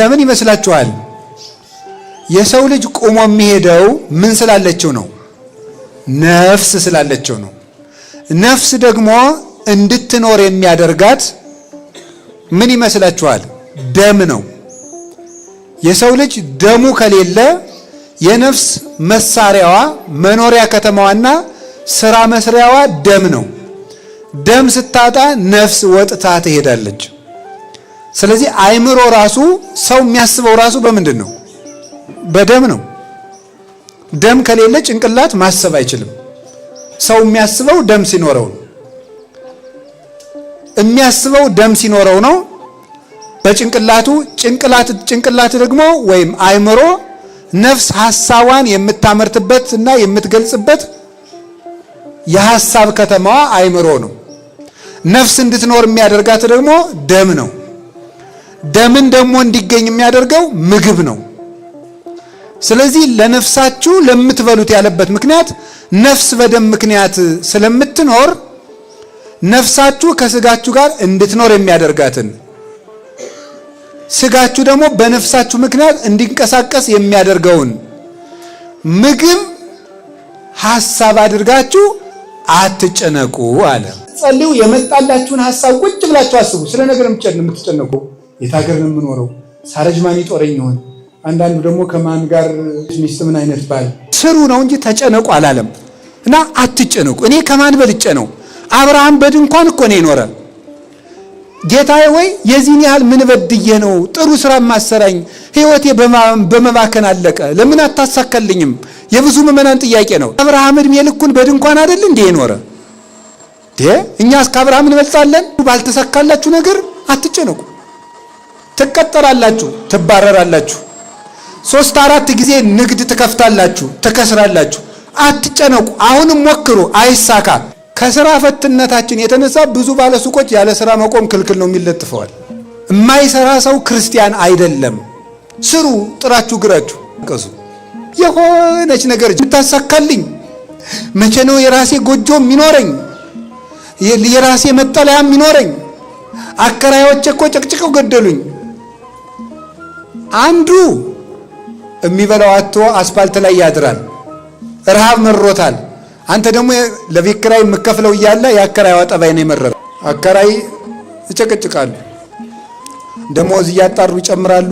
ለምን ይመስላችኋል? የሰው ልጅ ቆሞ የሚሄደው ምን ስላለችው ነው? ነፍስ ስላለችው ነው። ነፍስ ደግሞ እንድትኖር የሚያደርጋት ምን ይመስላችኋል? ደም ነው። የሰው ልጅ ደሙ ከሌለ የነፍስ መሳሪያዋ መኖሪያ ከተማዋና ስራ መስሪያዋ ደም ነው። ደም ስታጣ ነፍስ ወጥታ ትሄዳለች። ስለዚህ አእምሮ ራሱ ሰው የሚያስበው ራሱ በምንድን ነው? በደም ነው። ደም ከሌለ ጭንቅላት ማሰብ አይችልም። ሰው የሚያስበው ደም ሲኖረው ነው። የሚያስበው ደም ሲኖረው ነው። በጭንቅላቱ ጭንቅላት ደግሞ ወይም አእምሮ ነፍስ ሐሳቧን የምታመርትበት እና የምትገልጽበት የሐሳብ ከተማዋ አእምሮ ነው። ነፍስ እንድትኖር የሚያደርጋት ደግሞ ደም ነው። ደምን ደግሞ እንዲገኝ የሚያደርገው ምግብ ነው። ስለዚህ ለነፍሳችሁ ለምትበሉት ያለበት ምክንያት ነፍስ በደም ምክንያት ስለምትኖር ነፍሳችሁ ከስጋችሁ ጋር እንድትኖር የሚያደርጋትን ስጋችሁ ደግሞ በነፍሳችሁ ምክንያት እንዲንቀሳቀስ የሚያደርገውን ምግብ ሐሳብ አድርጋችሁ አትጨነቁ አለ። ጸልዩ። የመጣላችሁን ሐሳብ ቁጭ ብላችሁ አስቡ። ስለ ነገር የምትጨነቁ የት ሀገር ነው የምኖረው? ሳረጅ ማን ይጦረኝ ይሆን? አንዳንዱ ደግሞ ከማን ጋር ሚስት ምን አይነት ባል? ስሩ ነው እንጂ ተጨነቁ አላለም። እና አትጨነቁ። እኔ ከማን በልጬ ነው? አብርሃም በድንኳን እኮ ነው የኖረ። ጌታዬ ወይ የዚህን ያህል ምን በድዬ ነው ጥሩ ስራ ማሰራኝ? ህይወቴ በመባከን አለቀ። ለምን አታሳካልኝም? የብዙ ምዕመናን ጥያቄ ነው። አብርሃም እድሜ ልኩን በድንኳን አይደል እንዴ የኖረ? እኛስ ከአብርሃም እንበልጣለን? ባልተሳካላችሁ ነገር አትጨነቁ። ትቀጠራላችሁ፣ ትባረራላችሁ። 3-4 ጊዜ ንግድ ትከፍታላችሁ፣ ትከስራላችሁ። አትጨነቁ። አሁንም ሞክሩ፣ አይሳካ። ከስራ ፈትነታችን የተነሳ ብዙ ባለሱቆች ያለ ስራ መቆም ክልክል ነው የሚለጥፈዋል። የማይሰራ ሰው ክርስቲያን አይደለም። ስሩ፣ ጥራችሁ ግራችሁ ቀሱ። የሆነች ነገር የምታሳካልኝ መቼ ነው? የራሴ ጎጆ የሚኖረኝ፣ የራሴ መጠለያ የሚኖረኝ። አከራዮቼ እኮ ጨቅጭቀው ገደሉኝ። አንዱ የሚበላው አጥቶ አስፋልት ላይ ያድራል፣ ረሃብ መሮታል። አንተ ደግሞ ለቤት ኪራይ የምከፍለው እያለ የአከራይዋ ጠባይ ነው የመረረ። አከራይ ይጨቀጭቃሉ፣ ደሞዝ እያጣሩ ይጨምራሉ፣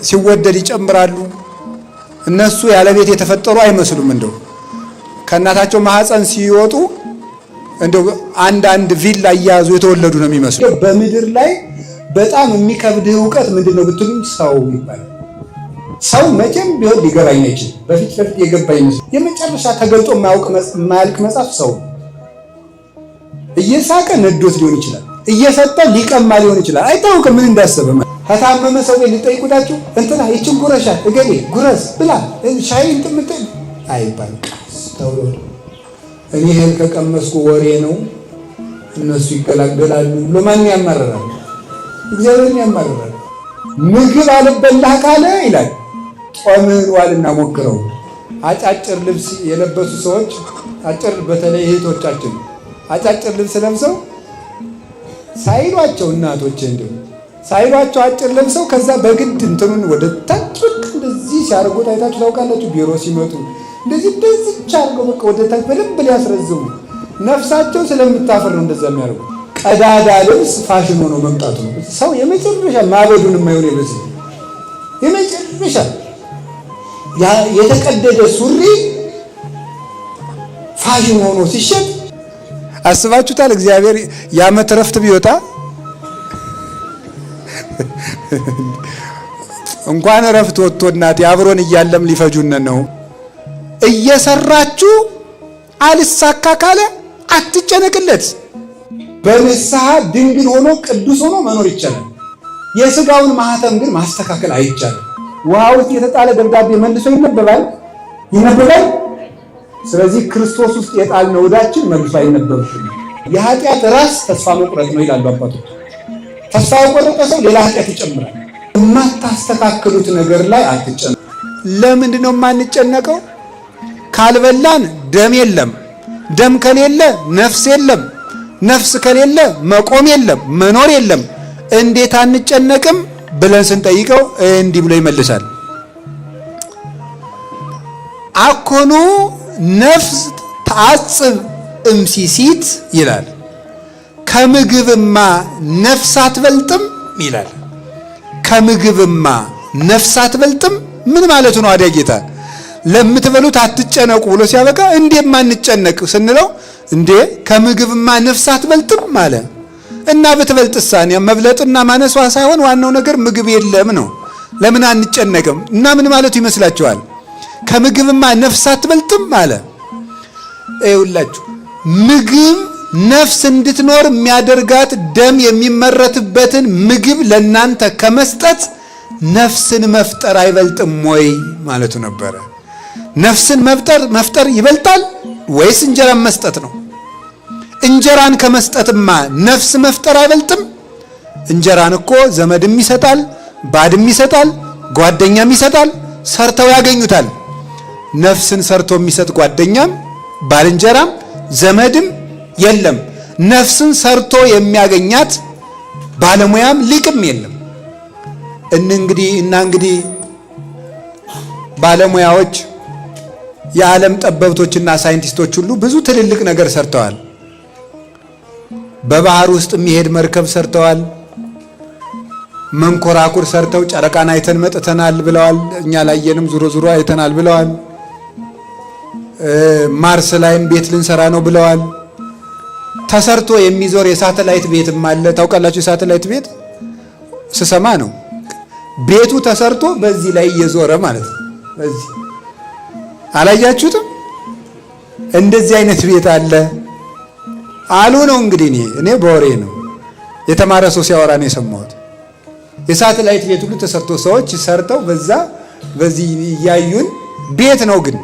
ሲወደድ ይጨምራሉ። እነሱ ያለ ቤት የተፈጠሩ አይመስሉም። እንደው ከእናታቸው ማህፀን ሲወጡ እንደው አንድ ቪላ እያያዙ የተወለዱ ነው የሚመስሉ። በምድር ላይ በጣም የሚከብድህ እውቀት ምንድነው ብትሉኝ ሰው ይባላል። ሰው መቼም ቢሆን ሊገባኝ አይችልም። በፊት የገባኝ መስሎ የመጨረሻ ተገልጦ የማያልቅ መጽሐፍ ሰው። እየሳቀ ነዶት ሊሆን ይችላል፣ እየሰጠ ሊቀማ ሊሆን ይችላል። አይታወቅም ምን እንዳሰበ። ከታመመ ሰው ሊጠይቁዳችሁ እንትና ይችን ጉረሻት እገሌ ጉረስ ብላ ሻይ እንጥምጥ አይባልም። ተውሎ እኔ እህል ከቀመስኩ ወሬ ነው እነሱ ይገላገላሉ ብሎ ማን ያማርራል? እግዚአብሔርን ያማርራል። ምግብ አልበላህ ካለ ይላል ጾምን ዋልና ሞክረው። አጫጭር ልብስ የለበሱ ሰዎች በተለይ እህቶቻችን አጫጭር ልብስ ለብሰው ሳይሏቸው እናቶች እንደው ሳይሏቸው አጭር ለብሰው ከዛ በግድ እንትኑን ወደ ታች እንደዚህ ሲያርጉት አይታችሁ ታውቃላችሁ። ቢሮ ሲመጡ እንደዚህ አድርገው በቃ ወደ ታች በደንብ ሊያስረዝሙ ነፍሳቸው ስለምታፈር ነው እንደዛ የሚያደርጉ። ቀዳዳ ልብስ ፋሽን ሆኖ መምጣቱ ነው። ሰው የመጨረሻ ማበዱን የማይሆን ይበዝ የመጨረሻ የተቀደደ ሱሪ ፋሽን ሆኖ ሲሸጥ አስባችሁታል? እግዚአብሔር የዓመት ረፍት ቢወጣ እንኳን ረፍት ወጥቶ እናት አብሮን እያለም ሊፈጁን ነው። እየሰራችሁ አልሳካ ካለ አትጨነቅለት። በንስሐ ድንግል ሆኖ ቅዱስ ሆኖ መኖር ይቻላል። የሥጋውን ማህተም ግን ማስተካከል አይቻልም። ውሃ ውስጥ የተጣለ ደብዳቤ መልሶ ይነበባል። ስለዚህ ክርስቶስ ውስጥ የጣልነው ዕዳችን መልሶ አይነበብም። የኃጢአት ራስ ተስፋ መቁረጥ ነው ይላሉ አባቶች። ተስፋ የቆረጠ ሰው ሌላ ኃጢአት ይጨምራል። የማታስተካክሉት ነገር ላይ አትጨነቁ። ለምንድን ነው የማንጨነቀው? ካልበላን ደም የለም፣ ደም ከሌለ ነፍስ የለም፣ ነፍስ ከሌለ መቆም የለም፣ መኖር የለም። እንዴት አንጨነቅም ብለን ስንጠይቀው እንዲህ ብሎ ይመልሳል። አኮኑ ነፍስ ተአጽብ እምሲሲት ይላል። ከምግብማ ነፍስ አትበልጥም ይላል። ከምግብማ ነፍስ አትበልጥም ምን ማለቱ ነው? አዲያ ጌታ ለምትበሉት አትጨነቁ ብሎ ሲያበቃ እንዴት ማንጨነቅ ስንለው እንዴ ከምግብማ ነፍስ አትበልጥም ማለት እና ብትበልጥሳ መብለጥና ማነሷ ሳይሆን ዋናው ነገር ምግብ የለም ነው። ለምን አንጨነቅም? እና ምን ማለቱ ይመስላችኋል? ከምግብማ ነፍስ አትበልጥም ማለት ይኸውላችሁ ምግብ ነፍስ እንድትኖር የሚያደርጋት ደም የሚመረትበትን ምግብ ለናንተ ከመስጠት ነፍስን መፍጠር አይበልጥም ወይ ማለቱ ነበረ። ነፍስን መፍጠር ይበልጣል ወይስ እንጀራን መስጠት ነው? እንጀራን ከመስጠትማ ነፍስ መፍጠር አይበልጥም? እንጀራን እኮ ዘመድም ይሰጣል፣ ባድም ይሰጣል፣ ጓደኛም ይሰጣል፣ ሰርተው ያገኙታል። ነፍስን ሰርቶ የሚሰጥ ጓደኛም ባልንጀራም ዘመድም የለም። ነፍስን ሰርቶ የሚያገኛት ባለሙያም ሊቅም የለም። እንግዲህ ባለሙያዎች የዓለም ጠበብቶችና ሳይንቲስቶች ሁሉ ብዙ ትልልቅ ነገር ሰርተዋል። በባህር ውስጥ የሚሄድ መርከብ ሰርተዋል። መንኮራኩር ሰርተው ጨረቃን አይተን መጥተናል ብለዋል። እኛ ላየንም ዙሮ አይተናል ብለዋል። ማርስ ላይም ቤት ልንሰራ ነው ብለዋል። ተሰርቶ የሚዞር የሳተላይት ቤትም አለ። ታውቃላችሁ? የሳተላይት ቤት ስሰማ ነው ቤቱ ተሰርቶ በዚህ ላይ እየዞረ ማለት ነው። በዚህ አላያችሁትም? እንደዚህ አይነት ቤት አለ አሉ ነው እንግዲህ። እኔ በወሬ ነው የተማረ ሰው ሲያወራ ነው የሰማሁት። የሳተላይት ቤት ሁሉ ተሰርቶ ሰዎች ሰርተው በዚህ እያዩን ቤት ነው። ግን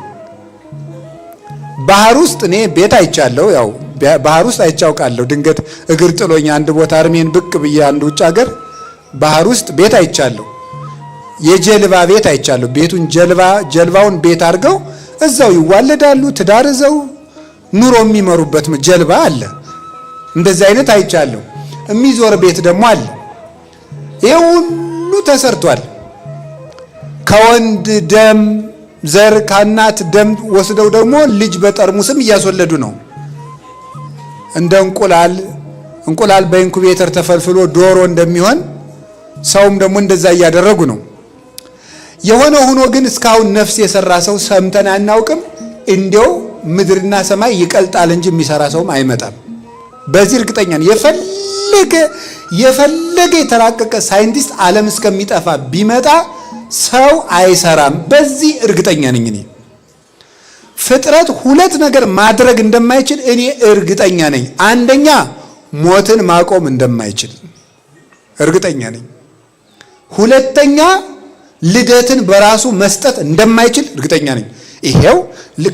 ባህር ውስጥ እኔ ቤት አይቻለሁ። ያው ባህር ውስጥ አይቻውቃለሁ። ድንገት እግር ጥሎኝ አንድ ቦታ አርሜን ብቅ ብዬ አንድ ውጭ ሀገር ባህር ውስጥ ቤት አይቻለሁ። የጀልባ ቤት አይቻለሁ። ቤቱን ጀልባውን ቤት አድርገው እዛው ይዋለዳሉ። ትዳር እዛው ኑሮ የሚመሩበት ጀልባ አለ። እንደዚህ አይነት አይቻለሁ። የሚዞር ቤት ደግሞ አለ። ይሄ ሁሉ ተሰርቷል። ከወንድ ደም ዘር ከእናት ደም ወስደው ደግሞ ልጅ በጠርሙስም እያስወለዱ ነው። እንደ እንቁላል በኢንኩቤተር ተፈልፍሎ ዶሮ እንደሚሆን ሰውም ደግሞ እንደዛ እያደረጉ ነው። የሆነ ሆኖ ግን እስካሁን ነፍስ የሰራ ሰው ሰምተን አናውቅም። እንዲያው ምድርና ሰማይ ይቀልጣል እንጂ የሚሰራ ሰውም አይመጣም። በዚህ እርግጠኛ ነኝ። የፈለገ የተራቀቀ ሳይንቲስት ዓለም እስከሚጠፋ ቢመጣ ሰው አይሰራም። በዚህ እርግጠኛ ነኝ። እኔ ፍጥረት ሁለት ነገር ማድረግ እንደማይችል እኔ እርግጠኛ ነኝ። አንደኛ ሞትን ማቆም እንደማይችል እርግጠኛ ነኝ። ሁለተኛ ልደትን በራሱ መስጠት እንደማይችል እርግጠኛ ነኝ። ይሄው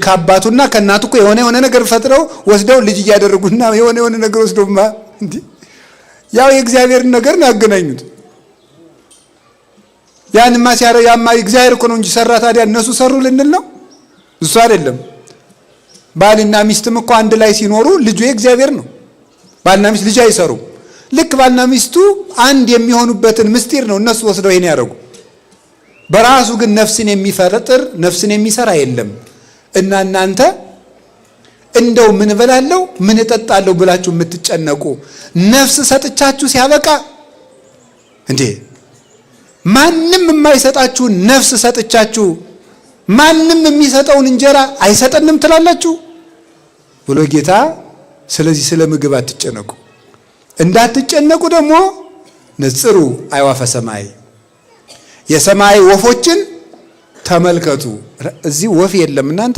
ከአባቱና ከእናቱ እኮ የሆነ ነገር ፈጥረው ወስደው ልጅ እያደረጉና የሆነ ነገር ወስደው ያው የእግዚአብሔርን ነገር ነው ያገናኙት። ያንማ ሲያረው ያማ እግዚአብሔር እኮ ነው እንጂ ሰራ። ታዲያ እነሱ ሰሩ ልንል ነው? እሱ አይደለም። ባልና ሚስትም እኮ አንድ ላይ ሲኖሩ ልጁ የእግዚአብሔር ነው። ባልና ሚስት ልጅ አይሰሩም። ልክ ባልና ሚስቱ አንድ የሚሆኑበትን ምስጢር ነው እነሱ ወስደው ይሄን ያደረጉ። በራሱ ግን ነፍስን የሚፈጥር ነፍስን የሚሰራ የለም። እና እናንተ እንደው ምን እበላለሁ ምን እጠጣለሁ ብላችሁ የምትጨነቁ ነፍስ ሰጥቻችሁ ሲያበቃ እንዴ ማንም የማይሰጣችሁ ነፍስ ሰጥቻችሁ ማንም የሚሰጠውን እንጀራ አይሰጠንም ትላላችሁ ብሎ ጌታ። ስለዚህ ስለ ምግብ አትጨነቁ። እንዳትጨነቁ ደግሞ ንጽሩ አዕዋፈ ሰማይ፣ የሰማይ ወፎችን ተመልከቱ። እዚህ ወፍ የለም እናንተ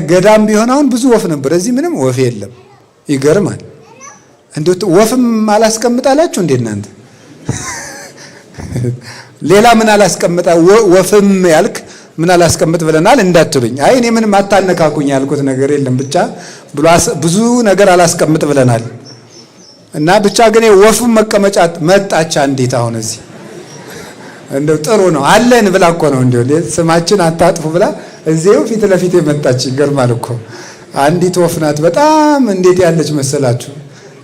ገዳም ቢሆን አሁን ብዙ ወፍ ነበር። እዚህ ምንም ወፍ የለም። ይገርማል። እንዴት ወፍም አላስቀምጣላችሁ እንዴ እናንተ? ሌላ ምን አላስቀምጣ ወፍም ያልክ ምን አላስቀምጥ ብለናል እንዳትሉኝ። አይ እኔ ምንም አታነካኩኝ ያልኩት ነገር የለም። ብቻ ብዙ ነገር አላስቀምጥ ብለናል። እና ብቻ ግን ወፍም መቀመጫ መጣች አንዲት። አሁን እዚህ እንደው ጥሩ ነው አለን ብላ እኮ ነው እንደው ስማችን አታጥፉ ብላ እዚው ፊት ለፊት መጣች። ይገርማል እኮ አንዲት ወፍ ናት። በጣም እንዴት ያለች መሰላችሁ?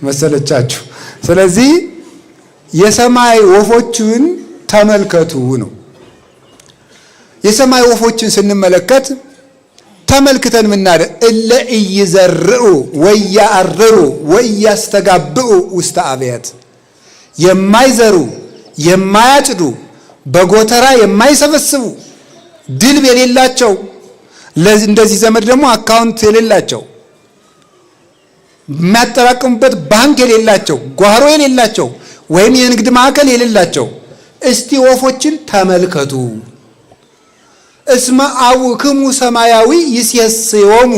መሰለቻችሁ? ስለዚህ የሰማይ ወፎችን ተመልከቱ ነው። የሰማይ ወፎችን ስንመለከት ተመልክተን ምናደ እለ ኢይዘርኡ ወያአርሩ ወያስተጋብኡ ውስተ አብያት፣ የማይዘሩ የማያጭዱ በጎተራ የማይሰበስቡ ድልብ የሌላቸው እንደዚህ ዘመድ ደግሞ አካውንት የሌላቸው የሚያጠራቅሙበት ባንክ የሌላቸው ጓሮ የሌላቸው ወይም የንግድ ማዕከል የሌላቸው እስቲ ወፎችን ተመልከቱ። እስመ አቡክሙ ሰማያዊ ይሴስዮሙ፣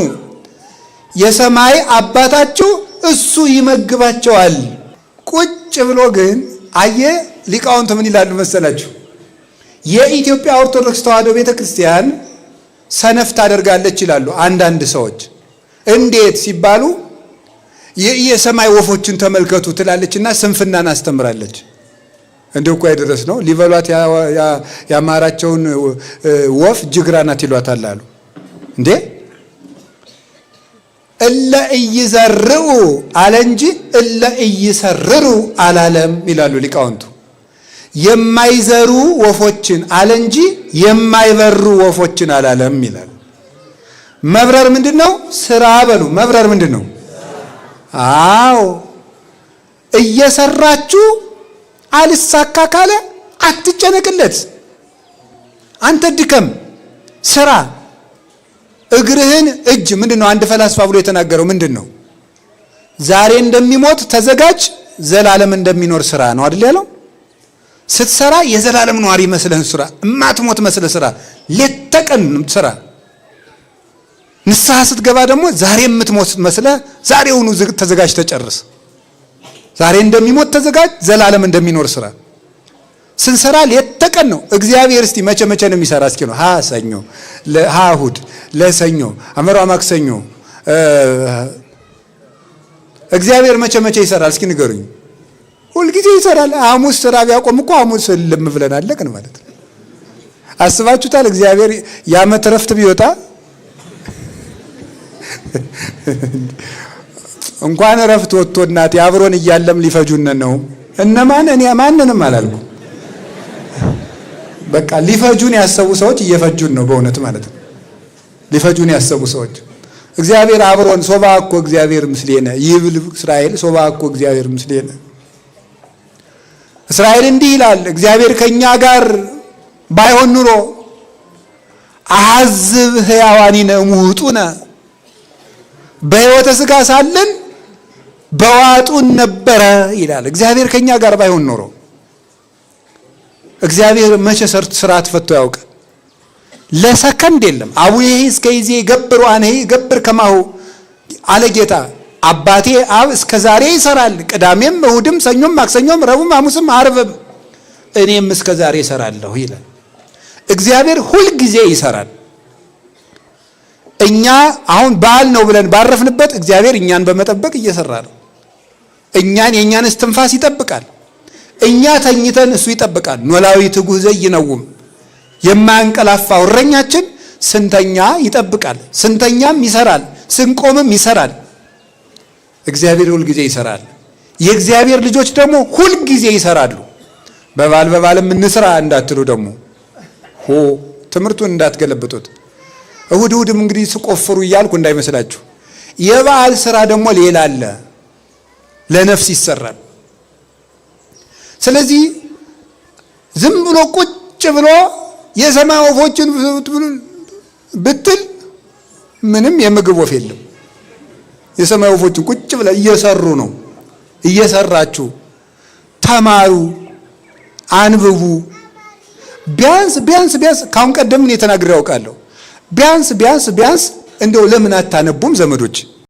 የሰማይ አባታችሁ እሱ ይመግባቸዋል። ቁጭ ብሎ ግን አየ ሊቃውንት ምን ይላሉ መሰላችሁ? የኢትዮጵያ ኦርቶዶክስ ተዋሕዶ ቤተክርስቲያን ሰነፍ ታደርጋለች ይላሉ አንዳንድ ሰዎች። እንዴት ሲባሉ የሰማይ ወፎችን ተመልከቱ ትላለችና ስንፍናን አስተምራለች። እንደው እኮ አይደረስ ነው ሊበሏት ያማራቸውን ወፍ ጅግራ ናት ይሏታል አሉ። እንዴ እለ ኢይዘርኡ አለ እንጂ እለ ኢይሰርሩ አላለም ይላሉ ሊቃውንቱ። የማይዘሩ ወፎችን አለ እንጂ የማይበሩ ወፎችን አላለም ይላል። መብረር ምንድነው? ስራ በሉ። መብረር ምንድነው? አዎ እየሰራችሁ አልሳካ ካለ አትጨነቅለት። አንተ ድከም፣ ስራ። እግርህን እጅ ምንድነው? አንድ ፈላስፋ ብሎ የተናገረው ምንድነው? ዛሬ እንደሚሞት ተዘጋጅ፣ ዘላለም እንደሚኖር ስራ ነው አይደል ያለው? ስትሰራ የዘላለም ኗሪ መስለህ ስራ፣ እማትሞት መስለህ ስራ፣ ሌት ተቀን ስራ። ንስሐ ስትገባ ደግሞ ዛሬ የምትሞት መስለህ ዛሬውኑ ተዘጋጅ፣ ተጨርስ። ዛሬ እንደሚሞት ተዘጋጅ፣ ዘላለም እንደሚኖር ስራ። ስንሰራ ሌት ተቀን ነው። እግዚአብሔር እስቲ መቼ መቼ ነው የሚሰራ? እስኪ ነው ሰኞ፣ እሑድ፣ ለሰኞ፣ አመራ፣ ማክሰኞ። እግዚአብሔር መቼ መቼ ይሰራል? እስኪ ንገሩኝ። ሁልጊዜ ይሰራል። ሐሙስ ስራ ቢያቆም እኮ ሐሙስ ልም ብለን አለቅን ማለት ነው። አስባችሁታል? እግዚአብሔር የዓመት ረፍት ቢወጣ እንኳን ረፍት ወጥቶ እናቴ አብሮን እያለም ሊፈጁን ነው። እነማን? እኔ ማንንም አላልኩ። በቃ ሊፈጁን ያሰቡ ሰዎች እየፈጁን ነው በእውነት ማለት ነው። ሊፈጁን ያሰቡ ሰዎች እግዚአብሔር አብሮን ሶባ እኮ እግዚአብሔር ምስሌነ ይብል እስራኤል ሶባ እኮ እግዚአብሔር ምስሌነ። እስራኤል እንዲህ ይላል፣ እግዚአብሔር ከኛ ጋር ባይሆን ኑሮ አሐዝብ ሕያዋኒነ እሙጡነ፣ በሕይወተ ሥጋ ሳለን በዋጡን ነበረ ይላል። እግዚአብሔር ከኛ ጋር ባይሆን ኖሮ እግዚአብሔር መቼ ስርዓት ፈቶ ያውቅ? ለሰከንድ የለም። አቡዬ እስከ ይዜ ገብሩ አነሂ ገብር ከማሁ አለ ጌታ። አባቴ አብ እስከ ዛሬ ይሰራል፣ ቅዳሜም እሁድም ሰኞም ማክሰኞም ረቡዕም ሐሙስም ዓርብም እኔም እስከ ዛሬ ይሰራለሁ ይላል። እግዚአብሔር ሁል ጊዜ ይሰራል። እኛ አሁን በዓል ነው ብለን ባረፍንበት እግዚአብሔር እኛን በመጠበቅ እየሰራ ነው። እኛን የእኛን እስትንፋስ ይጠብቃል። እኛ ተኝተን እሱ ይጠብቃል። ኖላዊ ትጉህ ዘይነውም፣ የማያንቀላፋው እረኛችን ስንተኛ ይጠብቃል፣ ስንተኛም ይሰራል፣ ስንቆምም ይሰራል። እግዚአብሔር ሁል ጊዜ ይሰራል። የእግዚአብሔር ልጆች ደግሞ ሁል ጊዜ ይሰራሉ። በባልም እንስራ እንዳትሉ ደግሞ ትምህርቱን እንዳትገለብጡት። እሁድም እንግዲህ ስቆፍሩ እያልኩ እንዳይመስላችሁ። የበዓል ስራ ደግሞ ሌላ አለ፣ ለነፍስ ይሰራል። ስለዚህ ዝም ብሎ ቁጭ ብሎ የሰማይ ወፎችን ብትል ምንም የምግብ ወፍ የለም። የሰማይ ወፎችን ቁጭ ብለ እየሰሩ ነው። እየሰራችሁ ተማሩ፣ አንብቡ። ቢያንስ ካሁን ቀደም እኔ ተናግሬ ያውቃለሁ። ቢያንስ እንደው ለምን አታነቡም ዘመዶች?